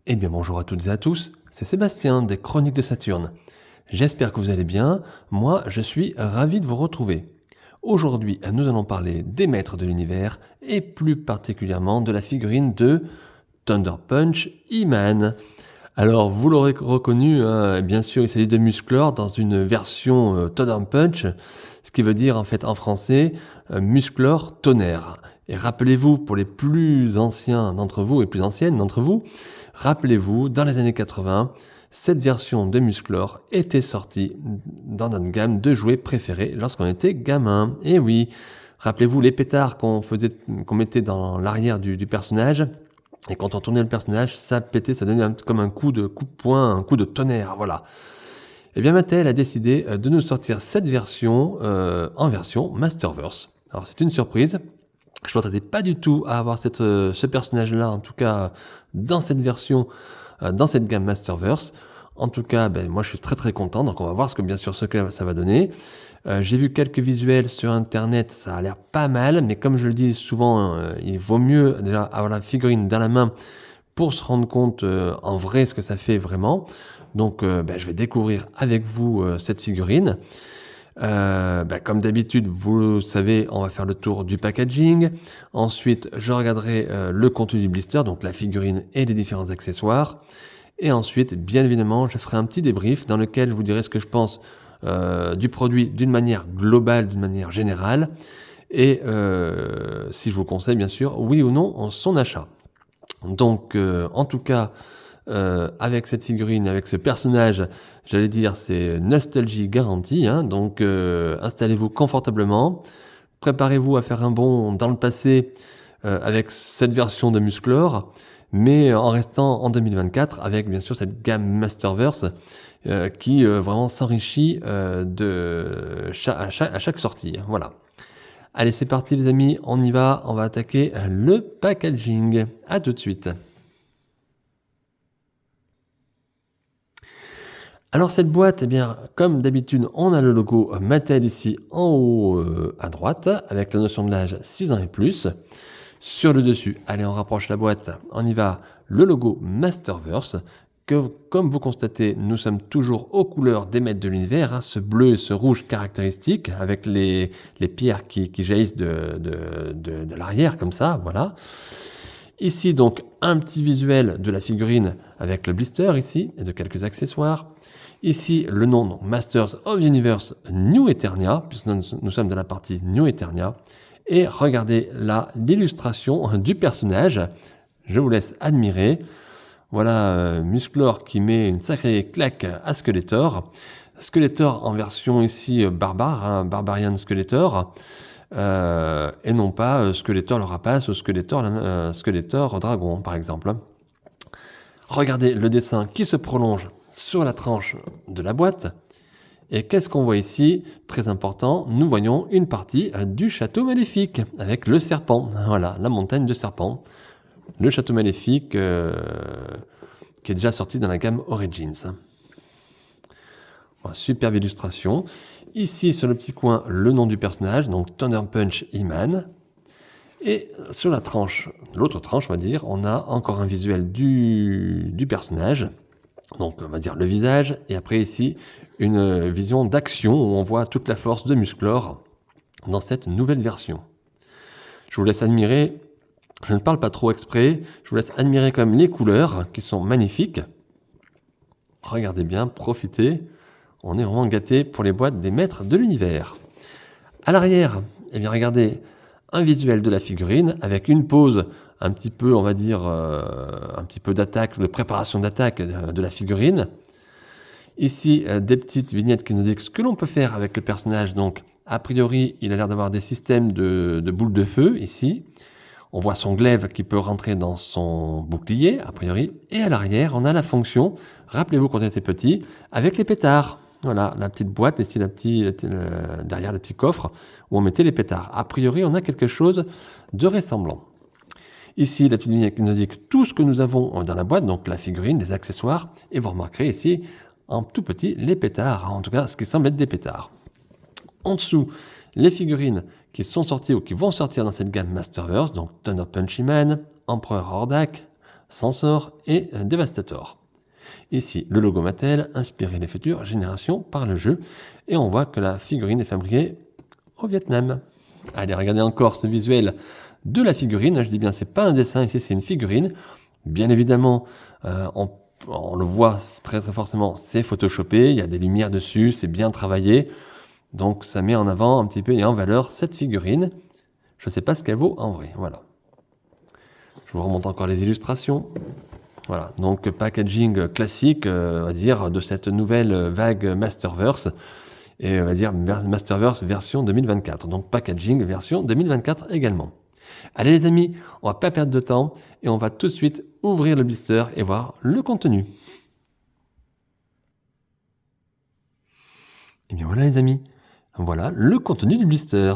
Eh bien bonjour à toutes et à tous, c'est Sébastien des Chroniques de Saturne. J'espère que vous allez bien, moi je suis ravi de vous retrouver. Aujourd'hui nous allons parler des maîtres de l'univers et plus particulièrement de la figurine de Thunder Punch He-Man. Alors vous l'aurez reconnu, bien sûr il s'agit de Musclor dans une version Thunder Punch, ce qui veut dire en fait en français Musclor tonnerre. Et rappelez-vous, pour les plus anciens d'entre vous et plus anciennes d'entre vous, rappelez-vous, dans les années 80, cette version de Musclor était sortie dans notre gamme de jouets préférés lorsqu'on était gamin. Et oui, rappelez-vous les pétards qu'on mettait dans l'arrière du personnage. Et quand on tournait le personnage, ça pétait, ça donnait comme un coup de poing, un coup de tonnerre, voilà. Et bien Mattel a décidé de nous sortir cette version en version Masterverse. Alors c'est une surprise. Je ne m'attendais pas du tout à avoir ce personnage-là, en tout cas dans cette version, dans cette gamme Masterverse. En tout cas, moi je suis très très content, donc on va voir ce que ça va donner. J'ai vu quelques visuels sur internet, ça a l'air pas mal, mais comme je le dis souvent, il vaut mieux déjà avoir la figurine dans la main pour se rendre compte en vrai ce que ça fait vraiment. Donc je vais découvrir avec vous cette figurine. Comme d'habitude, vous le savez, on va faire le tour du packaging. Ensuite, je regarderai le contenu du blister, donc la figurine et les différents accessoires. Et ensuite, bien évidemment, je ferai un petit débrief dans lequel je vous dirai ce que je pense du produit d'une manière globale, d'une manière générale. Et si je vous conseille, bien sûr, oui ou non, son achat. Donc, en tout cas, avec cette figurine, avec ce personnage, j'allais dire, c'est nostalgie garantie. Donc, installez-vous confortablement. Préparez-vous à faire un bond dans le passé avec cette version de Musclor, mais en restant en 2024 avec, bien sûr, cette gamme Masterverse qui vraiment s'enrichit à chaque sortie. Voilà. Allez, c'est parti les amis, on y va, on va attaquer le packaging. À tout de suite. Alors cette boîte, eh bien, comme d'habitude, on a le logo Mattel ici en haut à droite, avec la notion de l'âge 6 ans et plus. Sur le dessus, allez, on rapproche la boîte, on y va, le logo Masterverse, que comme vous constatez, nous sommes toujours aux couleurs des maîtres de l'univers, ce bleu et ce rouge caractéristique, avec les pierres qui jaillissent de l'arrière, comme ça, voilà. Ici, donc, un petit visuel de la figurine avec le blister ici, et de quelques accessoires. Ici, le nom, donc, Masters of Universe New Eternia, puisque nous sommes dans la partie New Eternia. Et regardez là l'illustration du personnage. Je vous laisse admirer. Voilà Musclor qui met une sacrée claque à Skeletor. Skeletor en version ici barbare, Barbarian Skeletor. Et non pas Skeletor le rapace ou Skeletor dragon, par exemple. Regardez le dessin qui se prolonge sur la tranche de la boîte. Et qu'est-ce qu'on voit ici? Très important, nous voyons une partie du château maléfique avec le serpent. Voilà, la montagne de serpent. Le château maléfique qui est déjà sorti dans la gamme Origins. Voilà, superbe illustration. Ici, sur le petit coin, le nom du personnage, donc Thunder Punch He-Man. Et sur la tranche, l'autre tranche, on va dire, on a encore un visuel du personnage. Donc, on va dire le visage. Et après, ici, une vision d'action où on voit toute la force de Musclor dans cette nouvelle version. Je vous laisse admirer. Je ne parle pas trop exprès. Je vous laisse admirer quand même les couleurs qui sont magnifiques. Regardez bien, profitez. On est vraiment gâtés pour les boîtes des maîtres de l'univers. À l'arrière, eh bien regardez, un visuel de la figurine avec une pose un petit peu, on va dire, un petit peu d'attaque, de préparation d'attaque de la figurine. Ici, des petites vignettes qui nous disent ce que l'on peut faire avec le personnage. Donc, a priori, il a l'air d'avoir des systèmes de boules de feu ici. On voit son glaive qui peut rentrer dans son bouclier, a priori. Et à l'arrière, on a la fonction, rappelez-vous quand on était petit, avec les pétards. Voilà, la petite boîte, ici, derrière le petit coffre, où on mettait les pétards. A priori, on a quelque chose de ressemblant. Ici, la petite vignette qui nous indique tout ce que nous avons dans la boîte, donc la figurine, les accessoires, et vous remarquerez ici, en tout petit, les pétards, en tout cas, ce qui semble être des pétards. En dessous, les figurines qui sont sorties ou qui vont sortir dans cette gamme Masterverse, donc Thunder Punch He-Man, Empereur Hordak, Sansor et Devastator. Ici, le logo Mattel, inspiré des futures générations par le jeu. Et on voit que la figurine est fabriquée au Vietnam. Allez, regardez encore ce visuel de la figurine. Je dis bien, c'est pas un dessin ici, c'est une figurine. Bien évidemment, on le voit très très forcément, c'est photoshopé, il y a des lumières dessus, c'est bien travaillé. Donc ça met en avant un petit peu et en valeur cette figurine. Je ne sais pas ce qu'elle vaut en vrai, voilà. Je vous remonte encore les illustrations. Voilà, donc packaging classique, on va dire, de cette nouvelle vague Masterverse. Et on va dire Masterverse version 2024. Donc packaging version 2024 également. Allez les amis, on va pas perdre de temps et on va tout de suite ouvrir le blister et voir le contenu. Et bien voilà les amis, voilà le contenu du blister.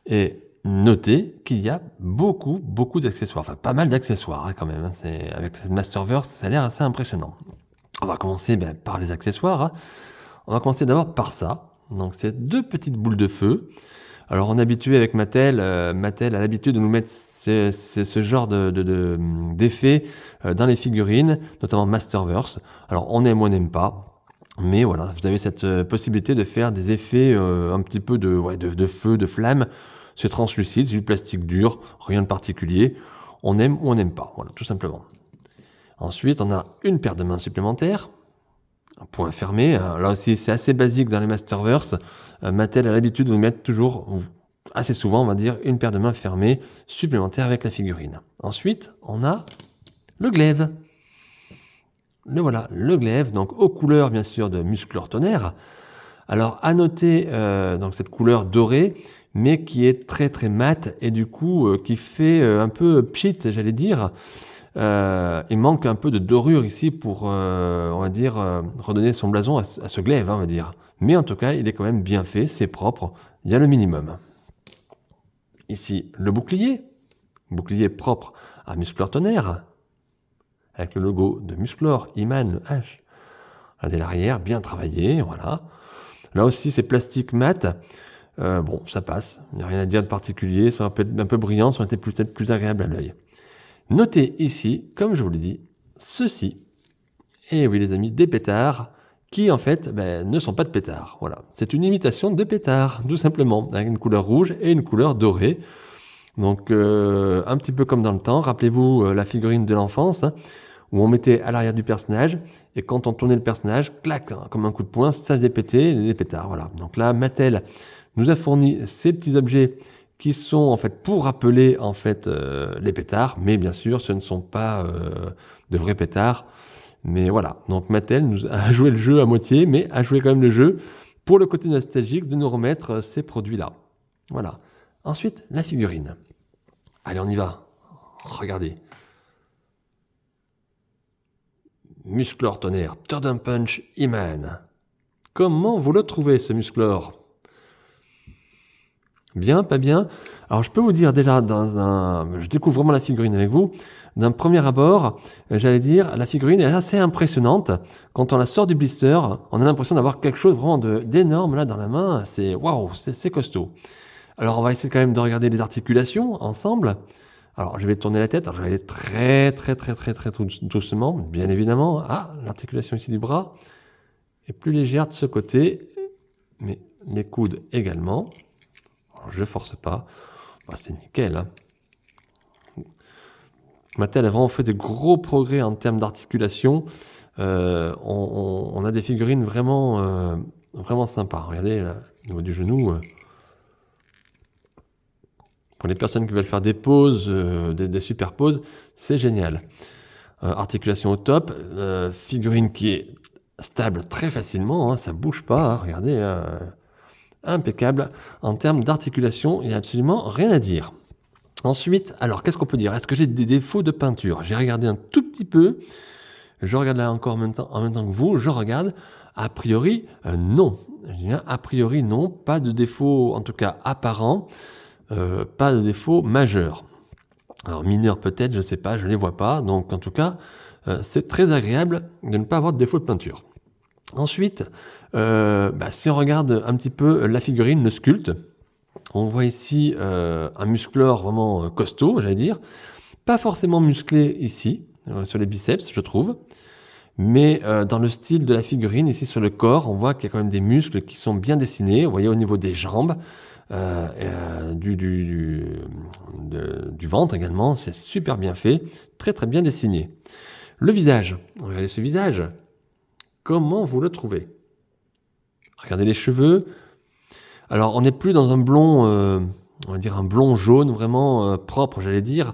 Et notez qu'il y a beaucoup d'accessoires, enfin pas mal d'accessoires hein, quand même. Hein. Avec cette Masterverse, ça a l'air assez impressionnant. On va commencer par les accessoires. Hein. On va commencer d'abord par ça. Donc c'est 2 petites boules de feu. Alors on est habitué avec Mattel, Mattel a l'habitude de nous mettre ce genre d'effets dans les figurines, notamment Masterverse. Alors on aime ou on n'aime pas, mais voilà, vous avez cette possibilité de faire des effets un petit peu de feu, de flamme. C'est translucide, c'est du plastique dur, rien de particulier. On aime ou on n'aime pas, voilà, tout simplement. Ensuite, on a une paire de mains supplémentaires. Un point fermé. Là aussi, c'est assez basique dans les Masterverse. Mattel a l'habitude de nous mettre toujours, assez souvent, on va dire, une paire de mains fermées supplémentaires avec la figurine. Ensuite, on a le glaive. Le glaive, donc aux couleurs, bien sûr, de Musclor Tonnerre. Alors, à noter, donc cette couleur dorée, mais qui est très très mat et du coup, qui fait un peu pchit, j'allais dire. Il manque un peu de dorure ici pour, on va dire, redonner son blason à ce glaive, hein, on va dire. Mais en tout cas, il est quand même bien fait, c'est propre, il y a le minimum. Ici, le bouclier propre à Musclor Tonnerre, avec le logo de Musclor, Iman, le H. Regardez l'arrière, bien travaillé, voilà. Là aussi, c'est plastique mat. Bon, ça passe, il n'y a rien à dire de particulier, ça peut être un peu brillant, ça aurait été peut-être plus agréable à l'œil. Notez ici, comme je vous l'ai dit, ceci. Et oui les amis, des pétards qui en fait ne sont pas de pétards. Voilà, c'est une imitation de pétards, tout simplement, avec une couleur rouge et une couleur dorée. Donc un petit peu comme dans le temps, rappelez-vous la figurine de l'enfance, hein, où on mettait à l'arrière du personnage, et quand on tournait le personnage, clac, hein, comme un coup de poing, ça faisait péter les pétards. Voilà. Donc là, Mattel nous a fourni ces petits objets qui sont en fait pour rappeler en fait les pétards, mais bien sûr ce ne sont pas de vrais pétards. Mais voilà, donc Mattel nous a joué le jeu à moitié, mais a joué quand même le jeu pour le côté nostalgique de nous remettre ces produits-là. Voilà. Ensuite, la figurine. Allez, on y va. Regardez. Musclor Tonnerre, Third Punch Iman. Comment vous le trouvez ce Musclor ? Bien, pas bien. Alors je peux vous dire déjà, je découvre vraiment la figurine avec vous. D'un premier abord, j'allais dire, la figurine est assez impressionnante. Quand on la sort du blister, on a l'impression d'avoir quelque chose vraiment d'énorme là dans la main. C'est waouh, c'est costaud. Alors on va essayer quand même de regarder les articulations ensemble. Alors je vais tourner la tête. Alors je vais aller très doucement, bien évidemment. Ah, l'articulation ici du bras est plus légère de ce côté, mais les coudes également. Alors, je force pas. Bah, c'est nickel. Hein. Mattel a vraiment fait des gros progrès en termes d'articulation. On a des figurines vraiment, vraiment sympas. Regardez, là, au niveau du genou. Pour les personnes qui veulent faire des poses, des super poses, c'est génial. Articulation au top. Figurine qui est stable très facilement. Hein, ça bouge pas. Hein, regardez. Impeccable. En termes d'articulation, il n'y a absolument rien à dire. Ensuite, alors qu'est-ce qu'on peut dire ? Est-ce que j'ai des défauts de peinture ? J'ai regardé un tout petit peu. Je regarde là encore en même temps que vous. Je regarde. A priori, non. A priori, non. Pas de défaut, en tout cas apparent. Pas de défaut majeur. Alors mineur peut-être, je ne sais pas, je ne les vois pas. Donc en tout cas, c'est très agréable de ne pas avoir de défaut de peinture. Ensuite, si on regarde un petit peu la figurine, le sculpte, on voit ici un musclor vraiment costaud, j'allais dire. Pas forcément musclé ici, sur les biceps, je trouve. Mais dans le style de la figurine, ici sur le corps, on voit qu'il y a quand même des muscles qui sont bien dessinés. Vous voyez au niveau des jambes, du ventre également, c'est super bien fait, très très bien dessiné. Le visage, regardez ce visage, comment vous le trouvez? Regardez les cheveux. Alors on n'est plus dans un blond, on va dire un blond jaune vraiment propre, j'allais dire.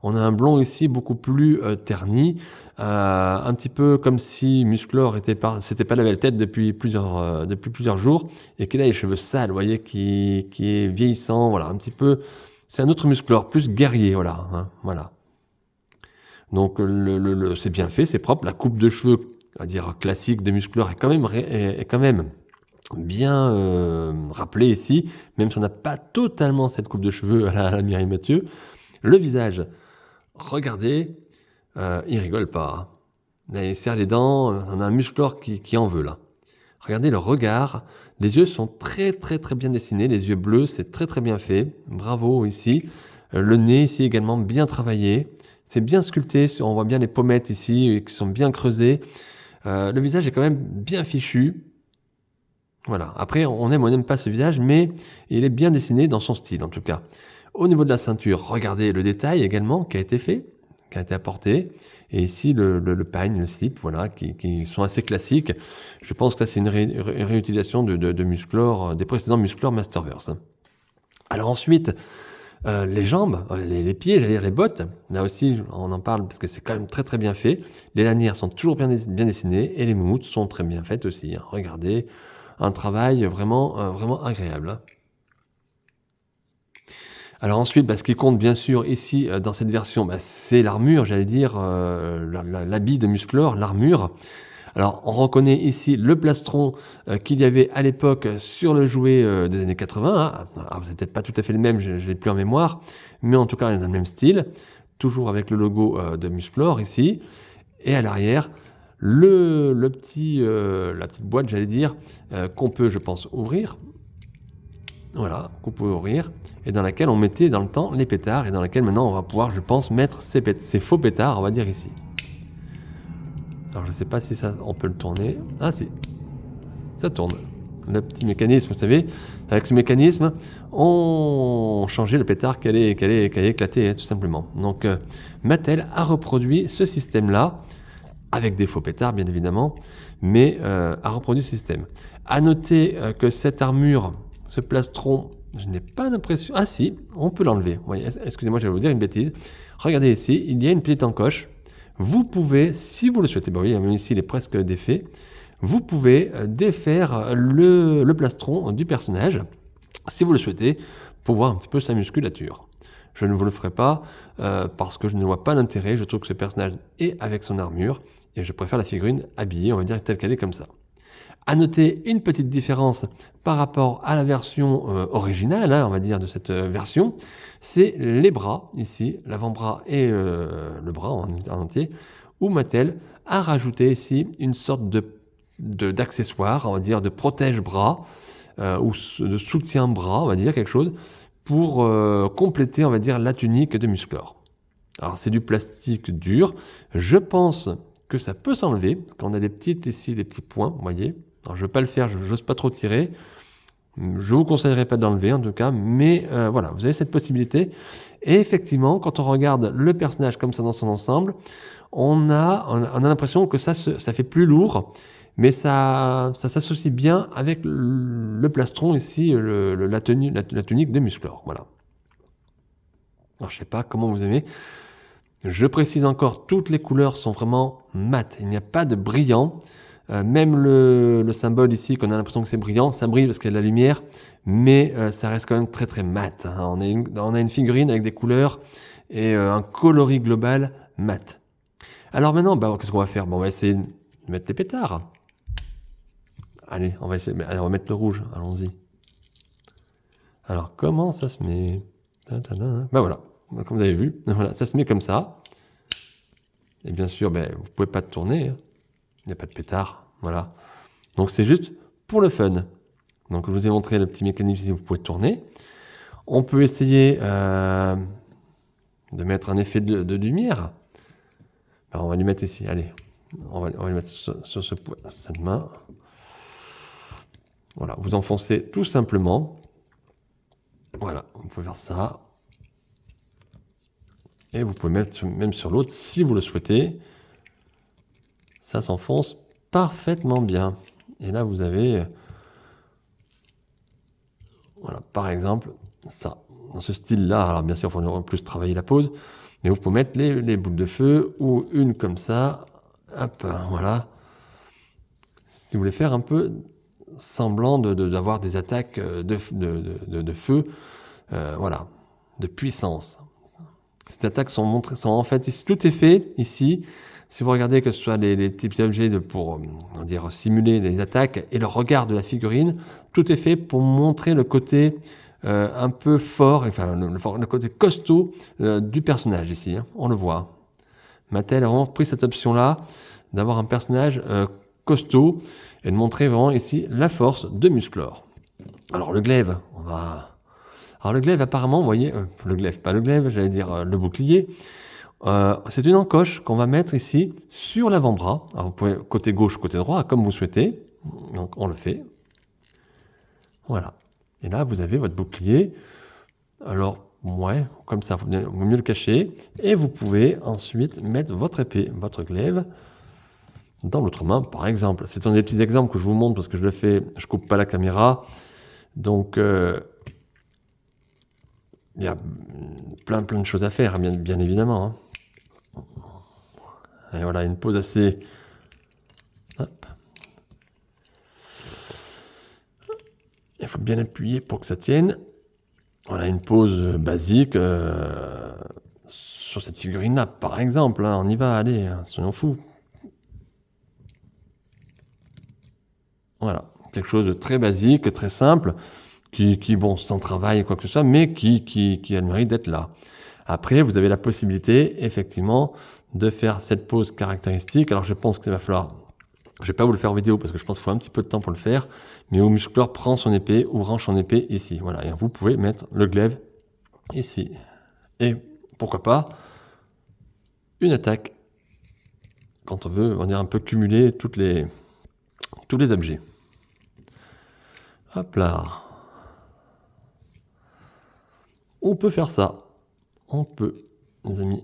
On a un blond ici beaucoup plus terni, un petit peu comme si Musclor s'était pas lavé la tête depuis plusieurs jours et qu'il a les cheveux sales, vous voyez, qui est vieillissant, voilà, un petit peu. C'est un autre Musclor, plus guerrier, voilà, hein, voilà. Donc c'est bien fait, c'est propre. La coupe de cheveux, on va dire classique de Musclor, est quand même bien rappelée ici, même si on n'a pas totalement cette coupe de cheveux à la Mireille Mathieu. Le visage. Regardez, il rigole pas. Là, il serre les dents, on a un Musclor qui en veut là. Regardez le regard, les yeux sont très très très bien dessinés, les yeux bleus, c'est très très bien fait. Bravo ici. Le nez ici également bien travaillé. C'est bien sculpté, on voit bien les pommettes ici qui sont bien creusées. Le visage est quand même bien fichu. Voilà. Après, on aime ou on n'aime pas ce visage, mais il est bien dessiné dans son style en tout cas. Au niveau de la ceinture, regardez le détail également qui a été fait, qui a été apporté. Et ici, le pagne, le slip, voilà, qui sont assez classiques. Je pense que ça, c'est une réutilisation de Musclor, des précédents Musclor Masterverse. Alors ensuite, les jambes, les pieds, j'allais dire les bottes. Là aussi, on en parle parce que c'est quand même très très bien fait. Les lanières sont toujours bien dessinées et les moumoutes sont très bien faites aussi. Hein. Regardez, un travail vraiment agréable. Hein. Alors ensuite, ce qui compte bien sûr ici dans cette version, c'est l'armure, j'allais dire, l'habit de Musclor, l'armure. Alors on reconnaît ici le plastron qu'il y avait à l'époque sur le jouet des années 80. Hein. Alors, c'est peut-être pas tout à fait le même, je l'ai plus en mémoire, mais en tout cas il est dans le même style, toujours avec le logo de Musclor ici. Et à l'arrière, la petite boîte, j'allais dire, qu'on peut, je pense, ouvrir. Voilà, qu'on peut ouvrir, et dans laquelle on mettait dans le temps les pétards, et dans laquelle maintenant on va pouvoir, je pense, mettre ces faux pétards, on va dire ici. Alors je sais pas si ça, on peut le tourner. Ah si, ça tourne. Le petit mécanisme, vous savez, avec ce mécanisme, on changeait le pétard qui allait éclater, tout simplement. Donc Mattel a reproduit ce système-là, avec des faux pétards bien évidemment, mais a reproduit ce système. À noter que cette armure, ce plastron, je n'ai pas l'impression... Ah si, on peut l'enlever. Oui, excusez-moi, je vais vous dire une bêtise. Regardez ici, il y a une petite encoche. Vous pouvez, si vous le souhaitez, vous voyez, même ici il est presque défait, vous pouvez défaire le plastron du personnage, si vous le souhaitez, pour voir un petit peu sa musculature. Je ne vous le ferai pas parce que je ne vois pas l'intérêt. Je trouve que ce personnage est avec son armure et je préfère la figurine habillée, on va dire telle qu'elle est comme ça. À noter une petite différence par rapport à la version originale, hein, on va dire, de cette version, c'est les bras, ici, l'avant-bras et le bras en entier, où Mattel a rajouté ici une sorte d'accessoire, on va dire, de protège-bras, ou de soutien-bras, on va dire, quelque chose, pour compléter, on va dire, la tunique de Musclor. Alors c'est du plastique dur, je pense que ça peut s'enlever, parce qu'on a des petits points, vous voyez. Alors, je ne veux pas le faire, je n'ose pas trop tirer. Je vous conseillerais pas de l'enlever en tout cas, mais voilà, vous avez cette possibilité. Et effectivement, quand on regarde le personnage comme ça dans son ensemble, on a l'impression que ça fait plus lourd, mais ça s'associe bien avec le plastron ici, la tunique de Musclor. Voilà. Alors je sais pas comment vous aimez. Je précise encore, toutes les couleurs sont vraiment mates. Il n'y a pas de brillant. Même le symbole ici, qu'on a l'impression que c'est brillant, ça brille parce qu'il y a de la lumière, mais ça reste quand même très très mat. Hein. On a une figurine avec des couleurs et un coloris global mat. Alors maintenant, qu'est-ce qu'on va faire? On va essayer de mettre les pétards. Allez, on va essayer. Allez, on va mettre le rouge. Allons-y. Alors, comment ça se met? Voilà. Comme vous avez vu, voilà, ça se met comme ça. Et bien sûr, vous ne pouvez pas tourner. Hein. Il n'y a pas de pétard, voilà. Donc c'est juste pour le fun. Donc je vous ai montré le petit mécanisme si vous pouvez tourner. On peut essayer de mettre un effet de lumière. Alors on va lui mettre ici, allez. On va lui mettre sur cette main. Voilà, vous enfoncez tout simplement. Voilà, vous pouvez faire ça. Et vous pouvez mettre même sur l'autre si vous le souhaitez. Ça s'enfonce parfaitement bien. Et là, vous avez, voilà, par exemple, ça. Dans ce style-là, alors bien sûr, il faut en plus travailler la pose, mais vous pouvez mettre les boules de feu ou une comme ça. Hop, voilà. Si vous voulez faire un peu semblant d'avoir des attaques de feu, voilà, de puissance. Ces attaques sont montrées, sont en fait, ici, tout est fait ici. Si vous regardez que ce soit les types d'objets pour on va dire, simuler les attaques et le regard de la figurine, tout est fait pour montrer le côté un peu fort, enfin le côté costaud du personnage ici, hein, on le voit. Mattel a vraiment pris cette option-là d'avoir un personnage costaud et de montrer vraiment ici la force de Musclor. Alors le glaive, on va... Alors le glaive apparemment, vous voyez, le glaive, pas le glaive, j'allais dire le bouclier, c'est une encoche qu'on va mettre ici sur l'avant-bras. Alors vous pouvez côté gauche, côté droit, comme vous souhaitez. Donc on le fait. Voilà. Et là, vous avez votre bouclier. Alors, ouais, comme ça, il vaut mieux le cacher. Et vous pouvez ensuite mettre votre épée, votre glaive, dans l'autre main, par exemple. C'est un des petits exemples que je vous montre parce que je le fais, je coupe pas la caméra. Donc, il y a plein de choses à faire, bien évidemment. Hein. Et voilà, une pose assez... Hop. Il faut bien appuyer pour que ça tienne. Voilà, une pose basique sur cette figurine-là, par exemple. Hein, on y va, allez, soyons fous. Voilà, quelque chose de très basique, très simple, qui bon, sans travail, quoi que ce soit, mais qui a le mérite d'être là. Après, vous avez la possibilité, effectivement, de faire cette pose caractéristique. Alors, je pense qu'il va falloir... Je ne vais pas vous le faire en vidéo parce que je pense qu'il faut un petit peu de temps pour le faire. Mais où Musclor prend son épée ou range son épée ici. Voilà, et vous pouvez mettre le glaive ici. Et pourquoi pas une attaque quand on veut, on va dire un peu cumuler tous les objets. Hop là. On peut faire ça. On peut, les amis.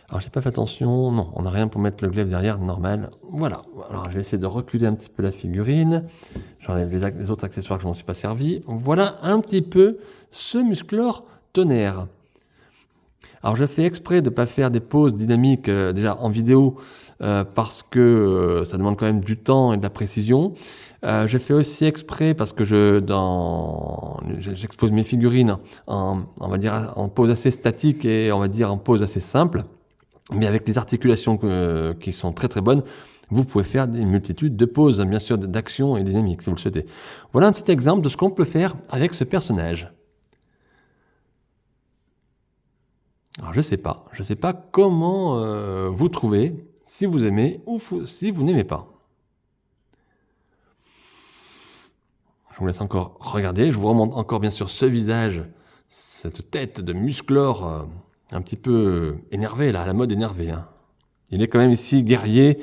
Alors, j'ai pas fait attention. Non, on n'a rien pour mettre le glaive derrière, normal. Voilà. Alors, je vais essayer de reculer un petit peu la figurine. J'enlève les autres accessoires que je m'en suis pas servi. Voilà un petit peu ce Musclor tonnerre. Alors, je fais exprès de ne pas faire des pauses dynamiques déjà en vidéo parce que ça demande quand même du temps et de la précision. Je fais aussi exprès parce que j'expose mes figurines on va dire, en pose assez statique et on va dire en pose assez simple. Mais avec les articulations qui sont très très bonnes, vous pouvez faire une multitude de poses, bien sûr, d'actions et dynamiques, si vous le souhaitez. Voilà un petit exemple de ce qu'on peut faire avec ce personnage. Alors, je ne sais pas comment vous trouvez, si vous aimez ou si vous n'aimez pas. Je vous laisse encore regarder. Je vous remonte encore, bien sûr, ce visage, cette tête de Musclor un petit peu énervé, là, à la mode énervé. Hein. Il est quand même ici guerrier.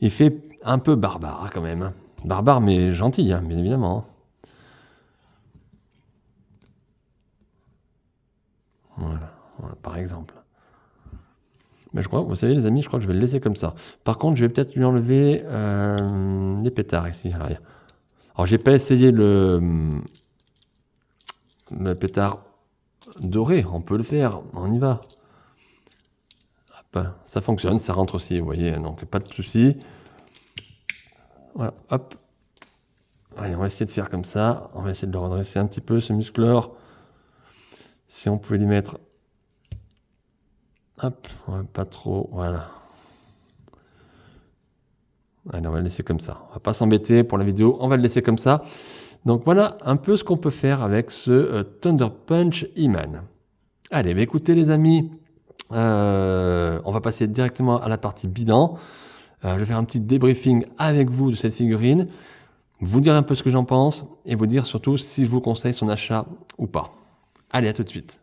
Il fait un peu barbare, quand même. Hein. Barbare, mais gentil, hein, bien évidemment. Voilà, par exemple. Mais je crois, vous savez, les amis, je crois que je vais le laisser comme ça. Par contre, je vais peut-être lui enlever les pétards ici. Alors, j'ai pas essayé le pétard doré. On peut le faire. On y va. Hop, ça fonctionne, ça rentre aussi, vous voyez. Donc, pas de souci. Voilà, hop. Allez, on va essayer de faire comme ça. On va essayer de le redresser un petit peu, ce Musclor. Si on pouvait lui mettre... Hop, pas trop, voilà. Allez, on va le laisser comme ça. On va pas s'embêter pour la vidéo, on va le laisser comme ça. Donc voilà un peu ce qu'on peut faire avec ce Thunder Punch E-Man. Allez, bah écoutez les amis, on va passer directement à la partie bilan. Je vais faire un petit débriefing avec vous de cette figurine, vous dire un peu ce que j'en pense et vous dire surtout si je vous conseille son achat ou pas. Allez, à tout de suite.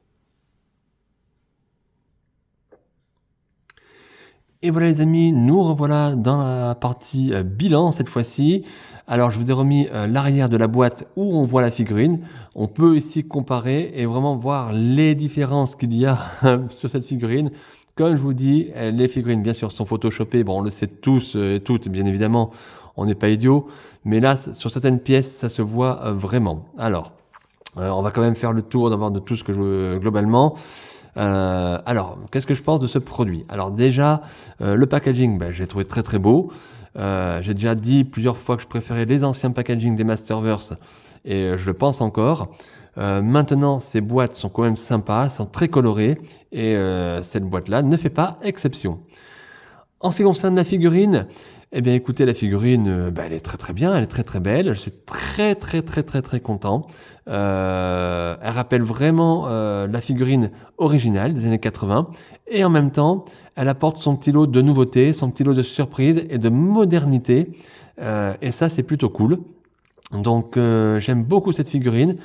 Et voilà les amis, nous revoilà dans la partie bilan cette fois-ci. Alors je vous ai remis l'arrière de la boîte où on voit la figurine. On peut ici comparer et vraiment voir les différences qu'il y a sur cette figurine. Comme je vous dis, les figurines bien sûr sont photoshopées, bon on le sait tous et toutes bien évidemment, on n'est pas idiots. Mais là sur certaines pièces ça se voit vraiment. Alors on va quand même faire le tour d'abord de tout ce que je globalement. Alors, qu'est-ce que je pense de ce produit? Alors déjà, le packaging, je l'ai trouvé très très beau. J'ai déjà dit plusieurs fois que je préférais les anciens packaging des Masterverse et je le pense encore. Maintenant, ces boîtes sont quand même sympas, sont très colorées et cette boîte-là ne fait pas exception. En ce qui concerne la figurine, eh bien écoutez, la figurine, elle est très très bien, elle est très très belle. Je suis très très très très très content. Elle rappelle vraiment la figurine originale des années 80 et en même temps, elle apporte son petit lot de nouveautés, son petit lot de surprises et de modernité. Et ça, c'est plutôt cool. Donc j'aime beaucoup cette figurine.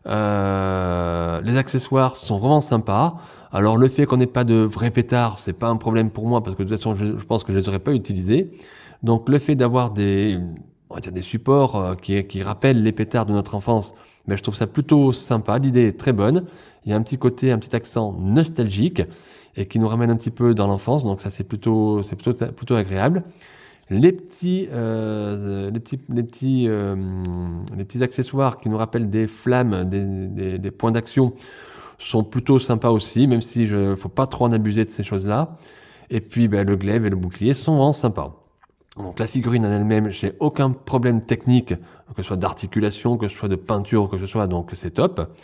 Les accessoires sont vraiment sympas. Alors le fait qu'on n'ait pas de vrais pétards, c'est pas un problème pour moi parce que de toute façon je pense que je les aurais pas utilisés. Donc le fait d'avoir on va dire des supports qui rappellent les pétards de notre enfance, je trouve ça plutôt sympa. L'idée est très bonne. Il y a un petit accent nostalgique et qui nous ramène un petit peu dans l'enfance. Donc ça c'est plutôt agréable. Les petits accessoires qui nous rappellent des flammes, des points d'action sont plutôt sympas aussi, même si ne faut pas trop en abuser de ces choses-là. Et puis le glaive et le bouclier sont vraiment sympas. Donc la figurine en elle-même, j'ai aucun problème technique, que ce soit d'articulation, que ce soit de peinture, que ce soit, donc c'est top.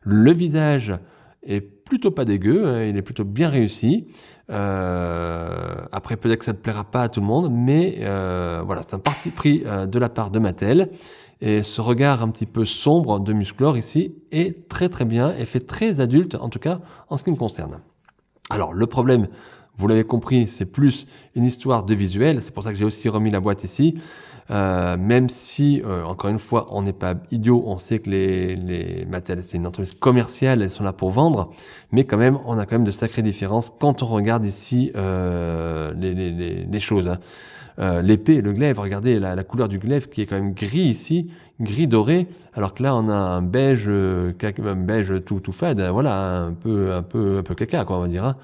Le visage est plutôt pas dégueu, hein, il est plutôt bien réussi. Après, peut-être que ça ne plaira pas à tout le monde, mais voilà, c'est un parti pris de la part de Mattel. Et ce regard un petit peu sombre de Musclor ici est très très bien et fait très adulte, en tout cas en ce qui me concerne. Alors le problème, vous l'avez compris, c'est plus une histoire de visuel. C'est pour ça que j'ai aussi remis la boîte ici. Même si, encore une fois, on n'est pas idiot, on sait que les Mattel, c'est une entreprise commerciale, elles sont là pour vendre, mais quand même, on a quand même de sacrées différences quand on regarde ici les choses. Hein. L'épée, le glaive, regardez la couleur du glaive qui est quand même gris ici, gris doré, alors que là on a un beige tout fade, voilà, un peu caca quoi on va dire. Hein.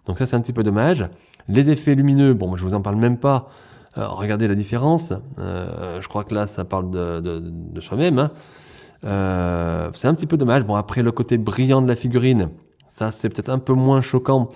Donc ça c'est un petit peu dommage. Les effets lumineux, bon moi je vous en parle même pas. Regardez la différence. Je crois que là ça parle de soi-même. Hein. C'est un petit peu dommage. Bon après le côté brillant de la figurine, ça c'est peut-être un peu moins choquant.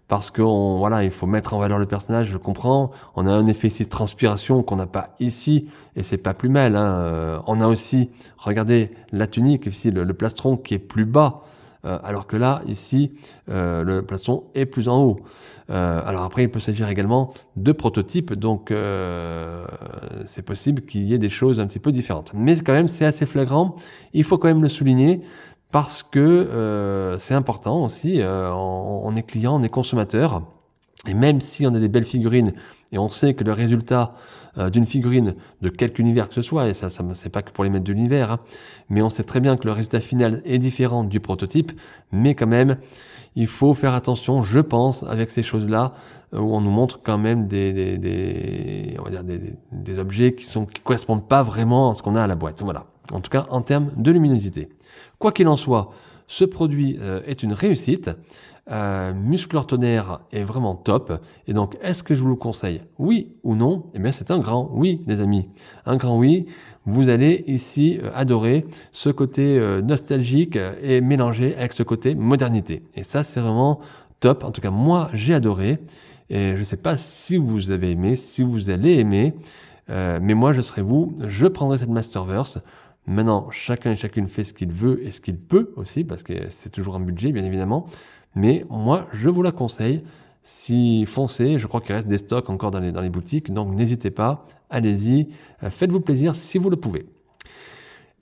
Parce que voilà, il faut mettre en valeur le personnage, je comprends. On a un effet ici de transpiration qu'on n'a pas ici, et c'est pas plus mal. Hein. On a aussi, regardez, la tunique, ici, le plastron qui est plus bas, alors que là, ici, le plastron est plus en haut. Alors après, il peut s'agir également de prototypes, donc c'est possible qu'il y ait des choses un petit peu différentes. Mais quand même, c'est assez flagrant, il faut quand même le souligner. Parce que c'est important aussi, on est client, on est consommateur, et même si on a des belles figurines, et on sait que le résultat d'une figurine de quelque univers que ce soit, et ça c'est pas que pour les maîtres de l'univers, hein, mais on sait très bien que le résultat final est différent du prototype, mais quand même, il faut faire attention, je pense, avec ces choses-là, où on nous montre quand même on va dire des objets qui correspondent pas vraiment à ce qu'on a à la boîte. Voilà. En tout cas, en termes de luminosité. Quoi qu'il en soit, ce produit est une réussite. Musclor Tonnerre est vraiment top. Et donc, est-ce que je vous le conseille? Oui ou non? Eh bien, c'est un grand oui, les amis. Un grand oui. Vous allez ici adorer ce côté nostalgique et mélangé avec ce côté modernité. Et ça, c'est vraiment top. En tout cas, moi, j'ai adoré. Et je ne sais pas si vous avez aimé, si vous allez aimer. Mais moi, je serai vous. Je prendrai cette Masterverse. Maintenant, chacun et chacune fait ce qu'il veut et ce qu'il peut aussi, parce que c'est toujours un budget, bien évidemment. Mais moi, je vous la conseille. Si foncez, je crois qu'il reste des stocks encore dans les boutiques, donc n'hésitez pas, allez-y, faites-vous plaisir si vous le pouvez.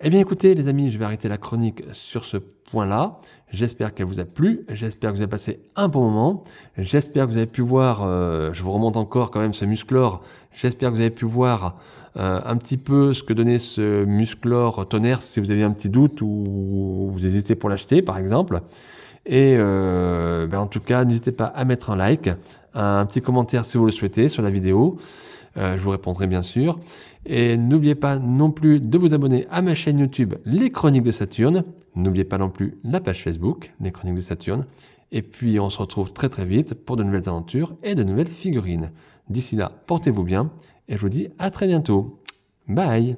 Eh bien écoutez les amis, je vais arrêter la chronique sur ce point-là. J'espère qu'elle vous a plu, j'espère que vous avez passé un bon moment, j'espère que vous avez pu voir, je vous remonte encore quand même ce Musclor, j'espère que vous avez pu voir un petit peu ce que donnait ce Musclor Tonnerre si vous avez un petit doute ou vous hésitez pour l'acheter par exemple. Et en tout cas, n'hésitez pas à mettre un like, un petit commentaire si vous le souhaitez sur la vidéo. Je vous répondrai bien sûr. Et n'oubliez pas non plus de vous abonner à ma chaîne YouTube Les Chroniques de Saturne. N'oubliez pas non plus la page Facebook Les Chroniques de Saturne. Et puis on se retrouve très très vite pour de nouvelles aventures et de nouvelles figurines. D'ici là, portez-vous bien et je vous dis à très bientôt. Bye!